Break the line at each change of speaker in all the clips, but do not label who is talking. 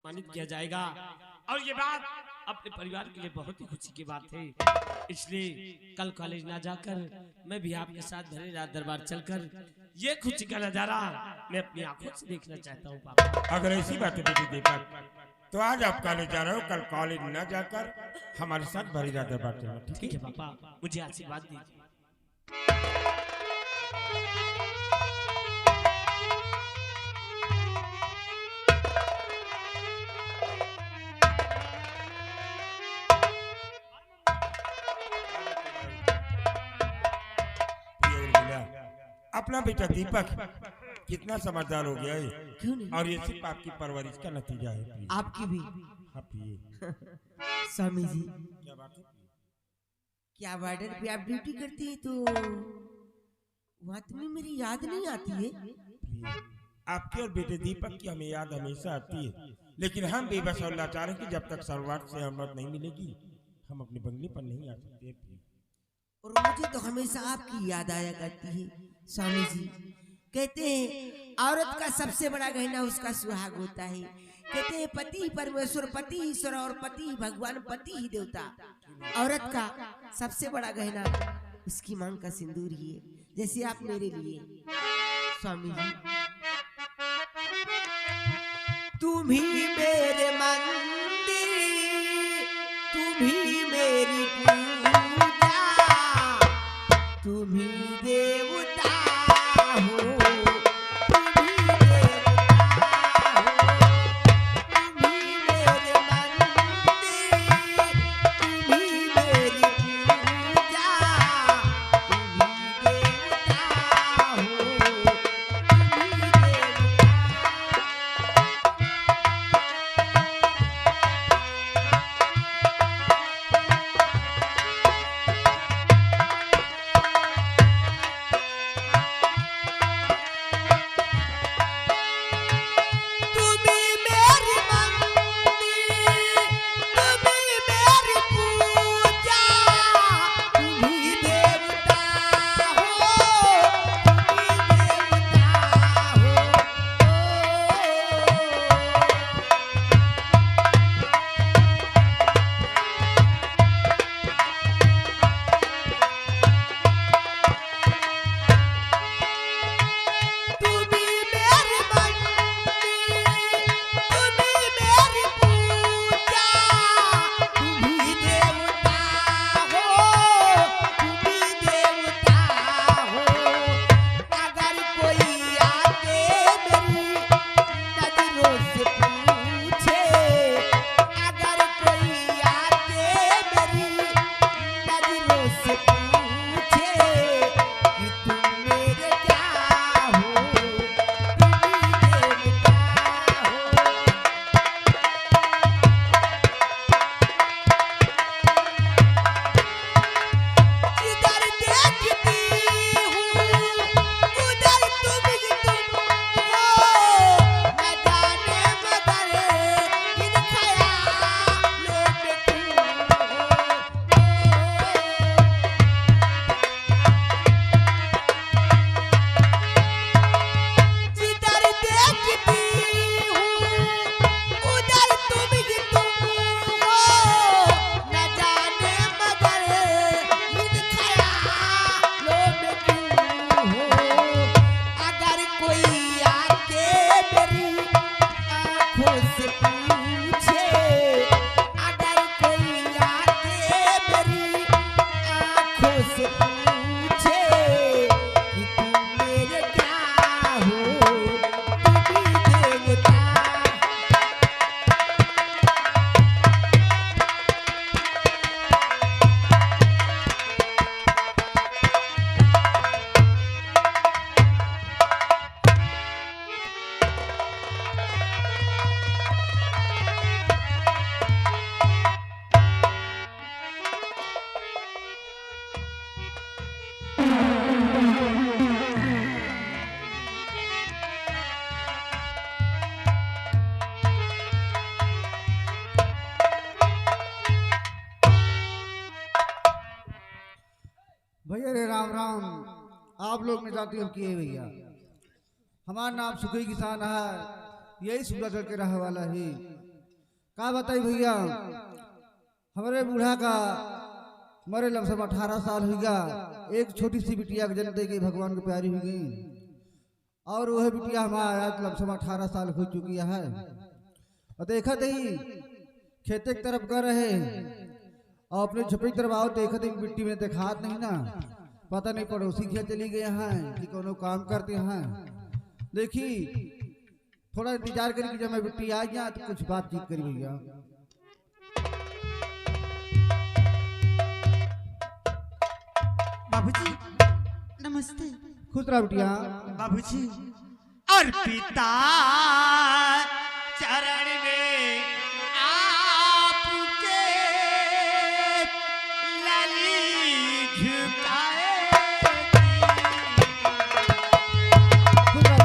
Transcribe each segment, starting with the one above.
सम्मानित किया जाएगा। और ये बात अपने परिवार के लिए बहुत ही खुशी की बात है। इसलिए कल कॉलेज ना जाकर मैं भी आपके साथ भरे रात दरबार चलकर ये खुशी का नजारा मैं अपनी आंखों से देखना चाहता हूँ पापा।
अगर ऐसी बात है बेटी दीपक, तो आज आप कॉलेज जा रहे हो, कल कॉलेज न जाकर हमारे साथ भरी रात दरबार चलना।
ठीक है पापा, मुझे आशीर्वाद दीजिए।
अपना बेटा दीपक कितना समझदार हो गया है।
क्यों नहीं?
और ये सिर्फ आपकी परवरिश का नतीजा है।
आपकी भी।
आप पिए।
स्वामी जी,
क्या बात है?
क्या बॉर्डर पे आप ड्यूटी करती है तो वहाँ तुम्हें मेरी याद नहीं आती है?
पिए। आपकी और बेटे दीपक की हमें याद हमेशा आती है, लेकिन हम बेबस और लाचार हैं कि जब तक सर्वार्थ से अनुमति नहीं मिलेगी हम अपने बंगले पर नहीं आ सकते।
और मुझे तो हमेशा आपकी याद आया करती है। स्वामी जी कहते हैं औरत का सबसे बड़ा गहना उसका सुहाग होता है। कहते हैं पति परमेश्वर, पति ईश्वर और पति भगवान, पति ही देवता। औरत का सबसे बड़ा गहना उसकी मांग का सिंदूर ही है, जैसे आप मेरे लिए। स्वामी जी तुम ही मेरे मंदिर, तुम ही मेरी पूजा, तुम ही देवता हो, तुम ही देवता हो, तुम ही मेरे मंदिर, तुम ही मेरी पूजा, तुम ही देवता हो, तुम ही देवता।
भैया रे राम राम। आप लोग ने जाती हम किए भैया। हमारा नाम सुखी किसान है, यही सुबह करके रहे वाला ही। का बताई भैया, हमारे बूढ़ा का मरे लमसम 18 साल हो गया। एक छोटी सी बिटिया के जन्म दे गई, भगवान की प्यारी हो गई, और वह बिटिया हमारा आज लमसम 18 साल हो चुकी है। और देखा ही खेते की तरफ कर रहे और अपने झुपड़ी की तरफ आओ, देखा ही मिट्टी में देखात नहीं ना, पता नहीं पड़ोसी खेत चली गए हैं कि कोनो काम करते हैं। देखी थोड़ा इंतजार करी कि जब मैं बिट्टी आ गया तो कुछ बातचीत करी भैया।
बाबूजी नमस्ते।
खुश रहा बिटिया।
बाबूजी और पिता चरण में आपके लली झुकाए।
खुश रहा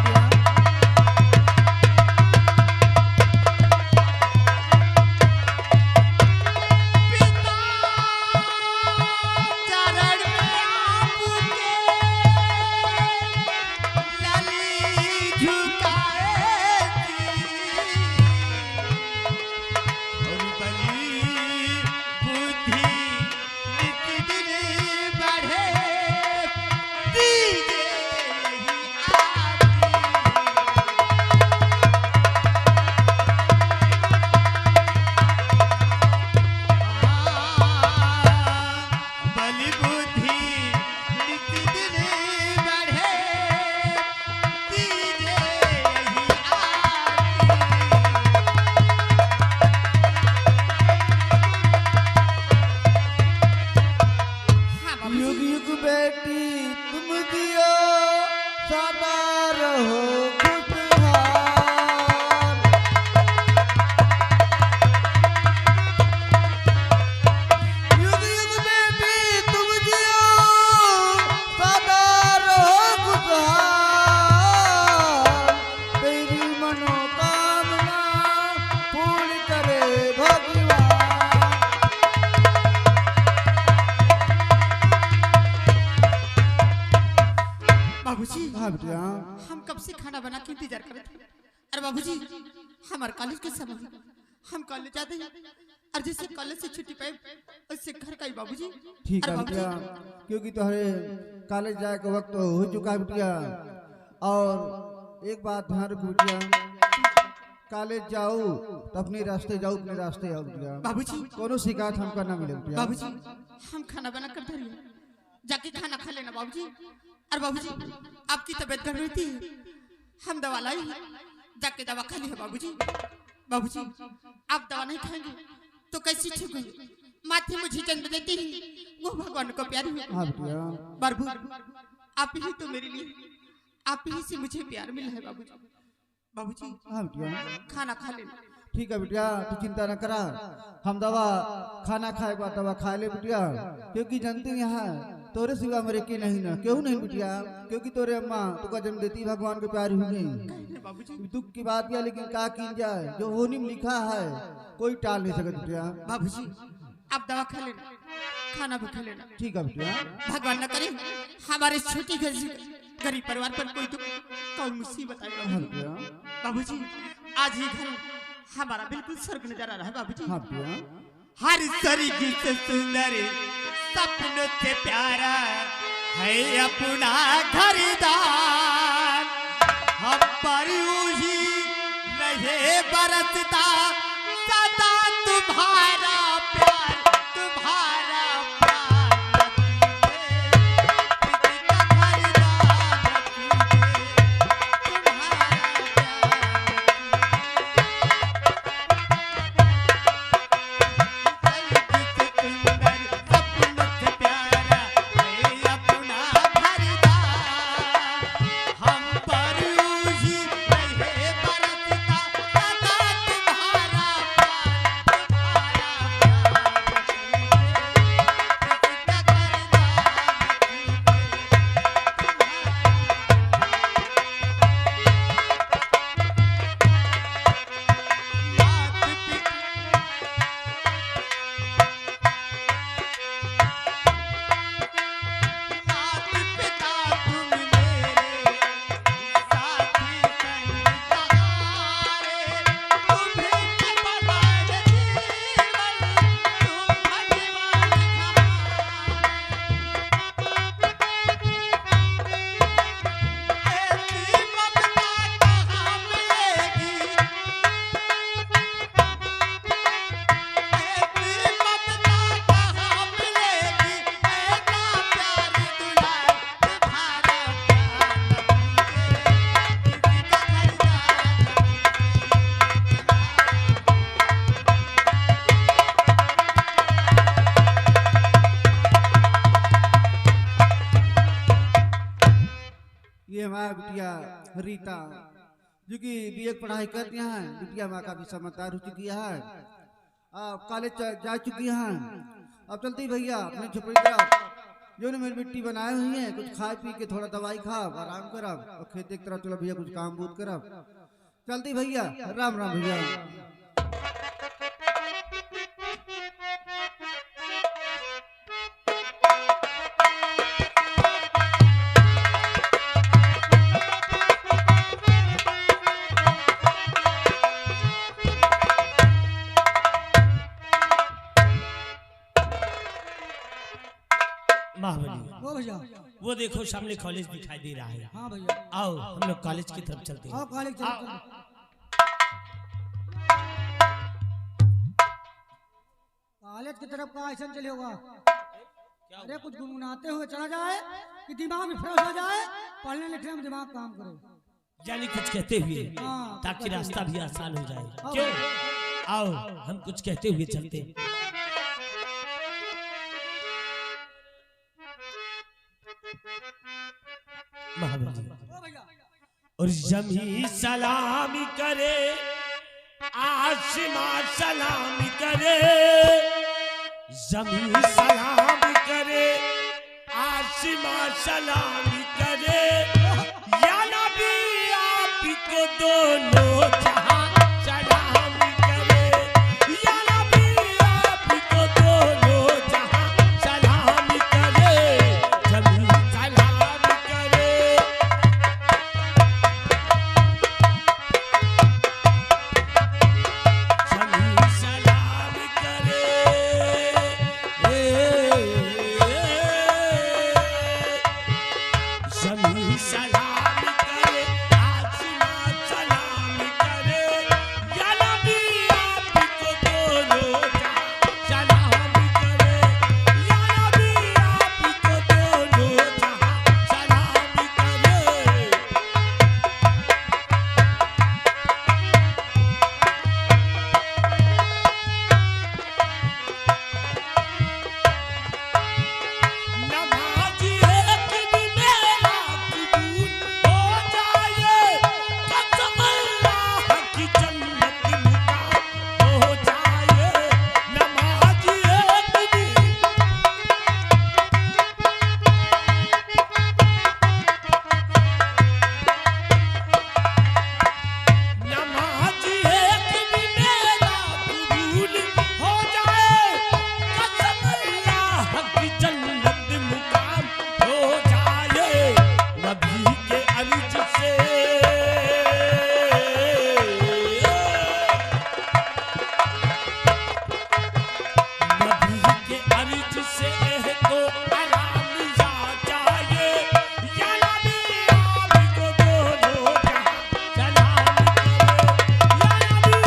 बिटिया।
हम कब से खाना बना के इंतजार कर रहे थे। अरे बाबूजी हमारे कॉलेज के समय हम कॉलेज जाते हैं और जैसे कॉलेज से छुट्टी पाए उससे घर का ही बाबूजी।
ठीक है बिटिया, क्योंकि तुम्हारे कॉलेज जाए का वक्त हो चुका है बिटिया। और एक बात ध्यान रखो बिटिया, कॉलेज जाओ तो अपने रास्ते जाओ, अपने रास्ते आओ बिटिया।
बाबूजी
कोनो शिकायत हमको ना मिले बिटिया।
बाबूजी हम खाना बना कर धरिए, जाके खाना खा लेना बाबूजी। और बाबूजी आपकी तबीयत गड़बड़ी थी, हम दवा लाई, जाके दवा खा ली है बाबूजी। बाबूजी आप दवा नहीं खाएंगे तो कैसे ठीक होंगे? माथे मुझे जन्म देती ही वो भगवान को प्यारी हुई।
हाँ बिटिया।
प्रभु आप ही तो मेरे लिए, आप ही से मुझे प्यार मिला है बाबूजी। बाबूजी
हाँ बिटिया
खाना खा लेना।
ठीक है बिटिया, तू चिंता न करा, हम दवा खाना खाए बाद दवा खा ले बिटिया। क्योंकि जानती यहाँ तोरे सिवा मेरे के नहीं ना, क्यों नहीं बिटिया? क्योंकि तोरे अम्मा तुका जन्म देती भगवान के प्यार हुई। दुख की बात है लेकिन का की जाए, जो होनी में लिखा है कोई टाल नहीं सकता बिटिया।
बाबूजी आप दवा खा लेना, खाना भी खा लेना।
ठीक है बिटिया।
भगवान न करे हमारे छोटी गरीब परिवार पर कोई दुख कोई मुसीबत आए
हाँ बिटिया।
बाबूजी। आज ही घर हमारा बिल्कुल स्वर्ग नजर आ रहा है बाबूजी।
हाँ बिटिया।
हर स्वर्ग से सुंदर सपनों से प्यारा है अपना घरदार, हम पर ही रहे बरसता सदा तुम्हारा प्यार, तुम्हारा प्यार हम पर ही रहे बरसता सदा तुम्हारा
हमारा बिटिया रीता जो कि बीए पढ़ाई करती हैं। बिटिया माँ काफी समझदार हो चुकी है, कॉलेज जा चुकी हैं। अब चलती भैया अपने छुपड़ी तरफ जो मेरी मिट्टी बनाए हुई है, कुछ खा पी के थोड़ा दवाई खाओ, आराम करब और खेती की तरफ चलो भैया, कुछ काम बूत करब। चलती भैया, राम राम भैया।
महाबली
ओ भैया,
वो देखो सामने कॉलेज दिखाई दे रहा है।
हाँ भैया,
आओ हम लोग कॉलेज की तरफ चलते हैं।
आओ कॉलेज चलो,
आओ।
चलो। कॉलेज की तरफ का ऐसा चले होगा। अरे कुछ गुनगुनाते हुए चला जाए कि दिमाग फ्रेश हो जाए, पढ़ने लिखने में दिमाग काम करे।
यानी कुछ कहते हुए
हाँ,
ताकि रास्ता भी आसान हो जाए।
आओ।
क्यों? आओ हम कुछ कहते हुए चलते हैं। महाबली
ओ भैया,
और जमी सलामी करे, आसमां सलामी करे, जमी सलामी करे, आसमां सलामी करे, या नबी आपको दोनों जहां सलामी करे, या नबी आपको दोनों जहां सलामी करे, जमी सलामी करे। जमी सलाम करे, जमी सलाम करे, आसमां सलाम करे, या नबी आपको दोनों जहां सलाम करे, या नबी आपको दोनों जहां सलाम करे। नमाज़ी एक भी मेरा कबूल हो जाए, कसम अल्लाह की जन्नत मुकाम हो जाए। नमाज़ी एक भी नमाज़ी एक भी मेरा कबूल हो जाए, कसम अल्लाह की जन्नत मुकाम हो जाए। नबी के अर्ज से नबी के अर्ज से तो आराम आ जाए, या नबी आपको दोनों जहां सलाम करे, या नबी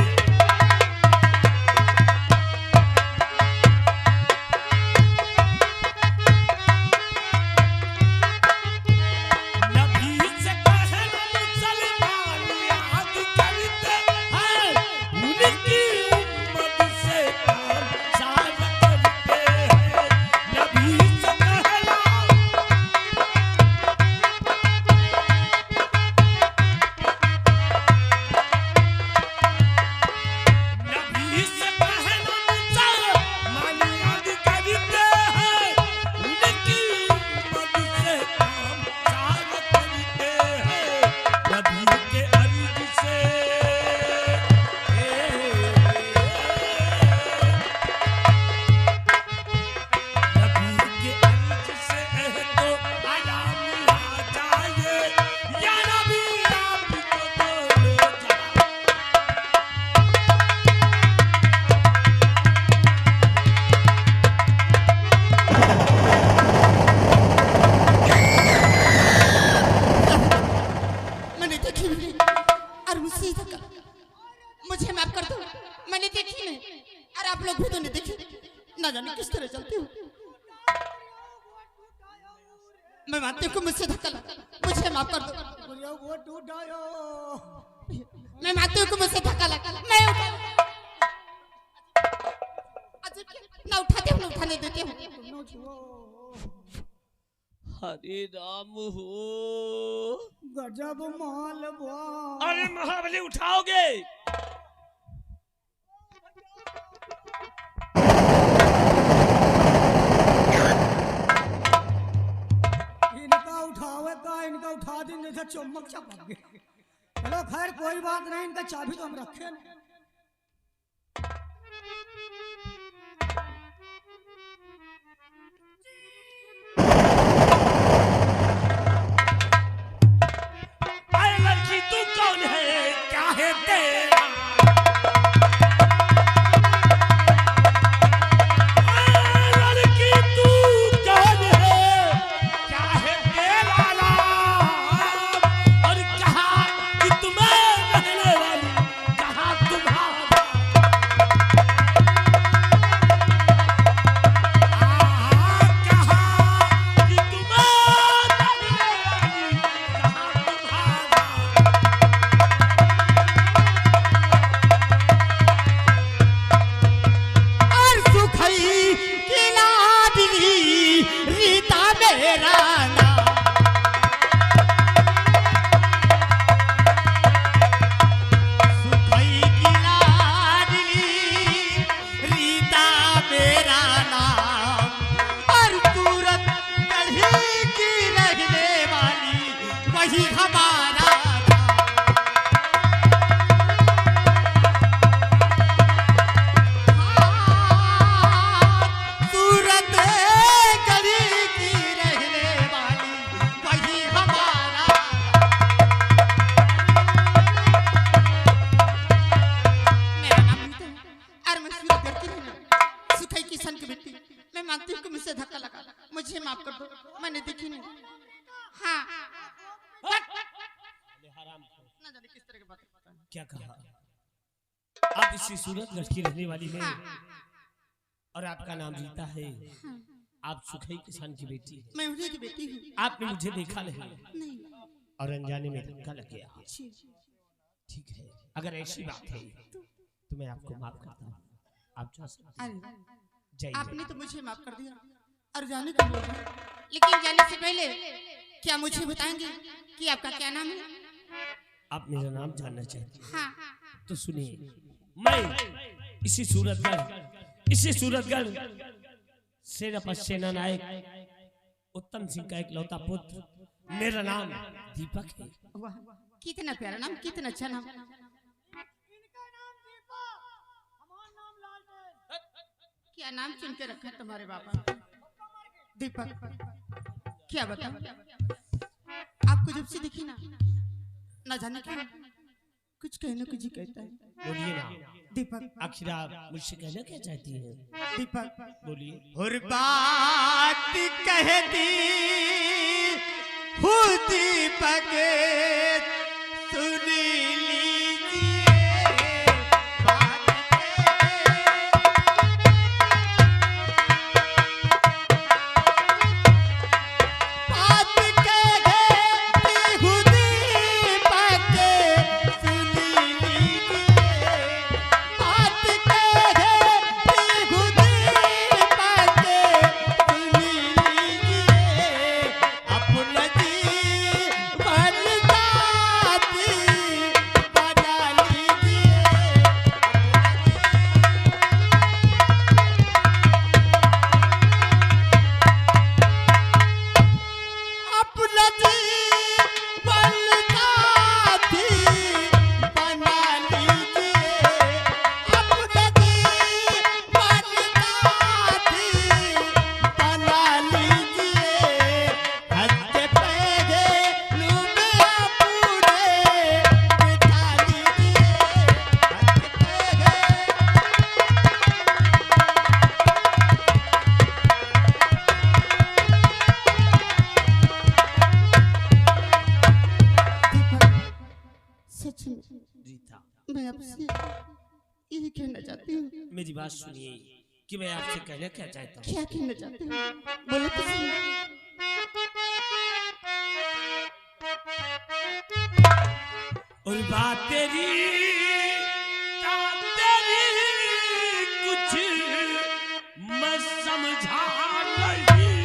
नबी से कहना मुसलमान याद करते हैं, उनकी उम्मत से काम सारा करते हैं। नबी से कहना नबी से कहना मुसलमान याद करते हैं, उनकी उम्मत से काम सारा करते हैं। नबी के अर्ज से नबी के अर्ज से तो आराम आ जाए, या नबी आपको दोनों जहां
मैंने देखी नहीं और मुझसे ही धक्का। मुझे माफ कर दो, मैंने देखी नहीं और आप लोग भी तो नहीं देखे। ना जाने किस तरह चलते हो। मैं मानती हूँ कि मुझसे धक्का लगा, मुझे माफ कर दो।
भैया वो टूट आयो।
मैं मानती हूँ कि मुझसे धक्का लगा, मैं ना उठाते हो ना उठाने देते हो।
हरे राम हो।
गजब माल बा।
अरे महाबली उठाओगे?
इनका उठावे का, इनका उठा दिन जैसे चमक चमक गए। चलो खैर कोई बात नहीं, इनका चाबी तो हम रखे नहीं।
अरे लड़की तू कौन है, क्या है तेरा? अरे लड़की तू कौन है, क्या है तेरा नाम? और कहाँ कि तुम्हें रहने वाली, कहाँ तुम्हारा? कहाँ कि तुम्हें रहने वाली, कहाँ तुम्हारा?
और सुखई की लाडली रीता मेरा नाम। सुखई की लाडली रीता मेरा नाम। और सूरत गढ़ी की रहने वाली वही हमारा सूरत गली की रहने वाली वही हमारा। मेरा नाम रीता है और मैं सूरत गढ़ की रहने वाली सुखई किशन की बेटी। मैं मानती हूँ कि मुझसे धक्का लगा, मुझे माफ कर दो, मैंने देखी नहीं। हाँ ना जाने किस तरह की बात करता है।
क्या कहा? आप इसी सूरतगढ़ की रहने वाली हैं और आपका नाम रीता है। आप सुखई किसान की बेटी हैं।
मैं उन्हीं की बेटी हूँ।
आपने मुझे देखा नहीं
नहीं
और अनजाने में धक्का लग गया।
जी।
ठीक है, अगर ऐसी बात है तो मैं आपको माफ करता हूँ, आप जा सकते हैं।
अरे
जाइए।
आपने तो मुझे माफ कर दिया और जाने को बोल रहे हैं। लेकिन जाने से पहले क्या मुझे बताएंगे कि आपका क्या नाम है?
आप मेरा नाम जानना चाहते हैं
हाँ
तो सुनिए। मैं इसी सूरतगढ़ सेनापति सेना नायक उत्तम सिंह का इकलौता पुत्र, मेरा नाम दीपक है।
वाह, कितना प्यारा नाम, कितना अच्छा नाम। क्या नाम चुन के रखा है तुम्हारे बाबा? दीपक। क्या बताऊं, आपको जब से देखी ना जाने क्या कुछ कहने को जी कहता है।
बोलिए ना
दीपक।
आखिर आप मुझसे कहना क्या चाहती हैं?
दीपक
बोलिए।
और बात कहती हूँ दीपक, सुन लीजिए बात कहती हूँ दीपक, सुन लीजिए बात कहती हूँ दीपक, सुन लीजिए अपना जीवन साथी बना लीजिए। अपना जीवन साथी बना लीजिए। अपना जीवन साथी बना लीजिए। हंसते पहलू में अपने बिठा लीजिए। सच में
रीता,
मैं आपसे यही कहना चाहती हूँ।
मेरी बात सुनिए कि मैं आपसे कहना क्या चाहता हूँ।
क्या कहना चाहती हूँ बोलो तो सही।
और बात तेरी कुछ मैं समझा नहीं।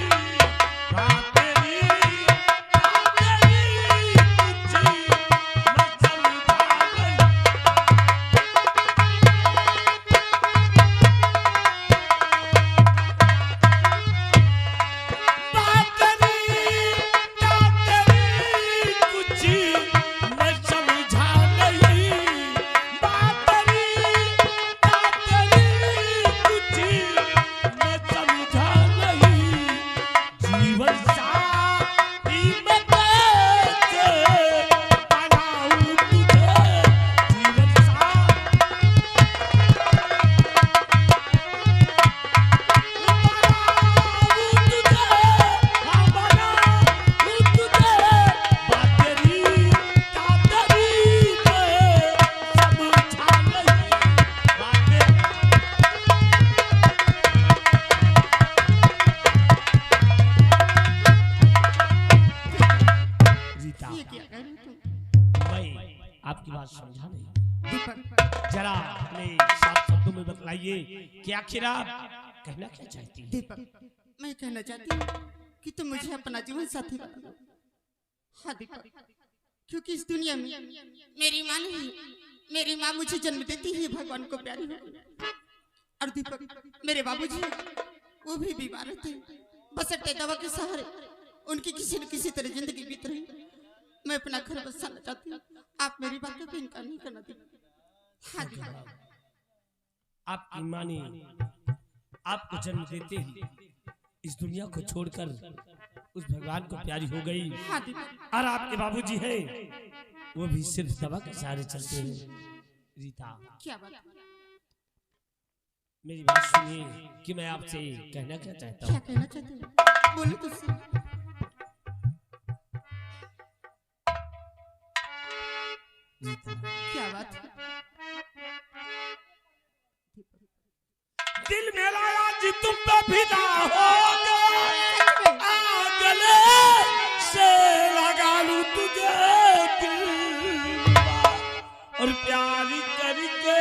बात तेरी बतलाइए कि आखिर आप कहना क्या चाहती हैं?
दीपक, मैं कहना चाहती हूँ कि तुम मुझे अपना जीवन साथी बना दो। हाँ दीपक, क्योंकि इस दुनिया में मेरी माँ मुझे जन्म देती ही भगवान को प्यारी हो गई। और दीपक, मेरे बाबूजी वो भी बीमार थे, बसंते दवा के सहारे उनकी किसी न किसी तरह जिंदगी बीत रही। मैं अपना घर बसाना चाहती हूँ, आप मेरी बातों पर इनकार नहीं करना दीपक। हाँ दीपक,
आपकी माँ ने आपको जन्म देते ही इस दुनिया को छोड़कर उस भगवान को प्यारी हो गई।
हाँ दीपक,
और आपके बाबूजी हैं वो भी सिर्फ दवा के सहारे चलते हैं। रीता,
क्या बात,
मेरी बात सुनिए कि मैं आपसे कहना क्या चाहता
क्या
हूँ।
कहना चाहते हो? बोलो तो सही।
रीता,
क्या बात है?
दिल मेरा आज तुम पे फिदा हो गया, गले से लगा लूं तुझे दिल और प्यार करके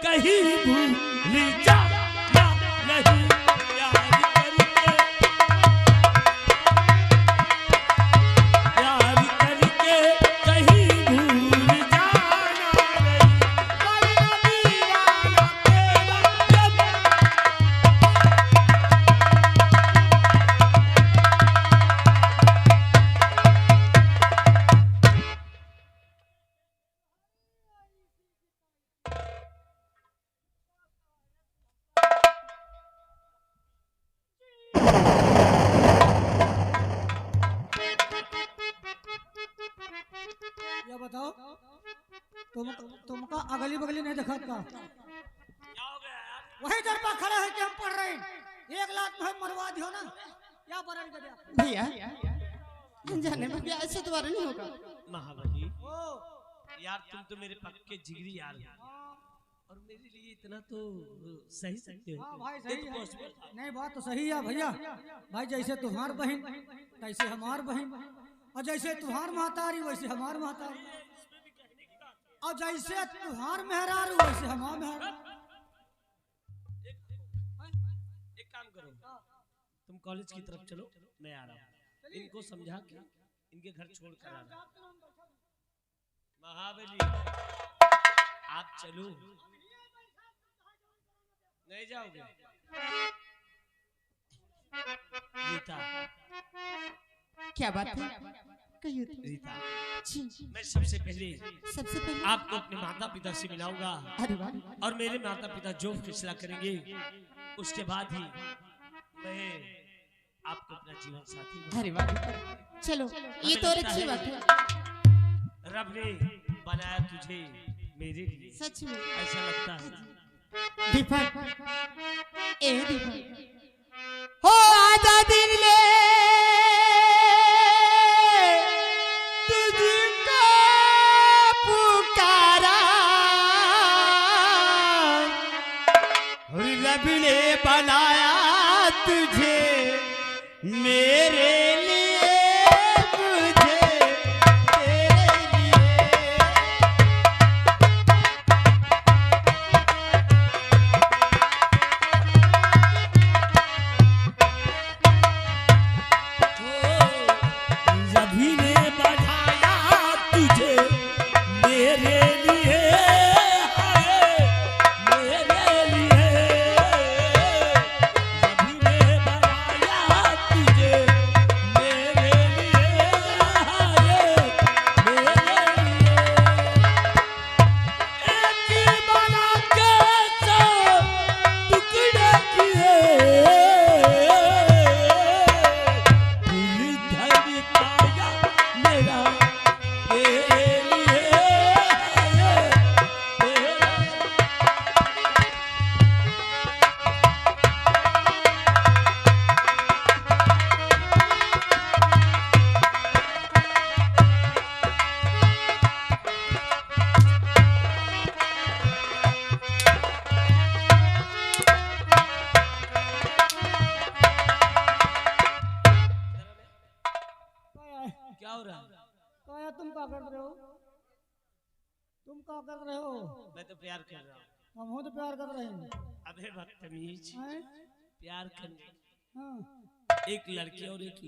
कहीं भूल जा नहीं, प्यार करके कहीं भूल जाना नहीं,
ये बताओ, तुमका अगली बगली नहीं देखा का? वही दर पर खड़ा है कि हम पढ़ रहे हैं। 1 लाख में मरवा दियो ना, क्या बरन कर दिया?
भैया, जाने में क्या ऐसे दोबारा नहीं होगा।
महाबली
ओ
यार, तुम तो मेरे पक्के जिगरी यार हो। और मेरे लिए इतना तो सही सकते हो।
हाँ भाई,
ये
सही
तो
है।
possible था।
नहीं, बात तो सही है भैया। भाई जैसे तुम्हार बहन तैसे हमार बहन, और जैसे तुम्हार महतारी वैसे हमार महतारी, और जैसे तुम्हार मेहरारू वैसे हमार मेहरारू।
एक काम करो, तुम कॉलेज की तरफ चलो, मैं आ रहा हूँ। इनको समझा के इनके घर छोड़ कर आ रहा हूँ। महाबली आप चलो, नहीं जाओगे? रीता,
क्या बात है? कहिए तो।
रीता,
जी,
मैं सबसे पहले
सबसे पहले
आपको अपने माता पिता से मिलाऊंगा,
अरे वाह,
और मेरे माता पिता जो फैसला करेंगे उसके बाद ही मैं आपको अपना जीवन साथी बनाऊंगा।
अरे वाह, चलो ये तो और अच्छी बात है।
रब ने बनाया तुझे मेरे लिए,
सच में
ऐसा लगता है।
दीपक, ए दीपक, हो आजा दिल ले तुझको पुकारा, और रब ने बनाया तुझे मेरे लिए, मुझे तेरे लिए।
रभी ने बढ़ाया तुझे मेरे लिए, हाय, मेरे लिए। रभी ने बढ़ाया तुझे क्या हो रहा है?
काया तुम क्या कर रहे हो? तुम क्या कर रहे हो?
मैं तो प्यार कर रहा हूँ।
हम हो तो प्यार कर रहे हैं।
अबे बदतमीज,
हैं?
प्यार करने
हाँ।
एक लड़की और एक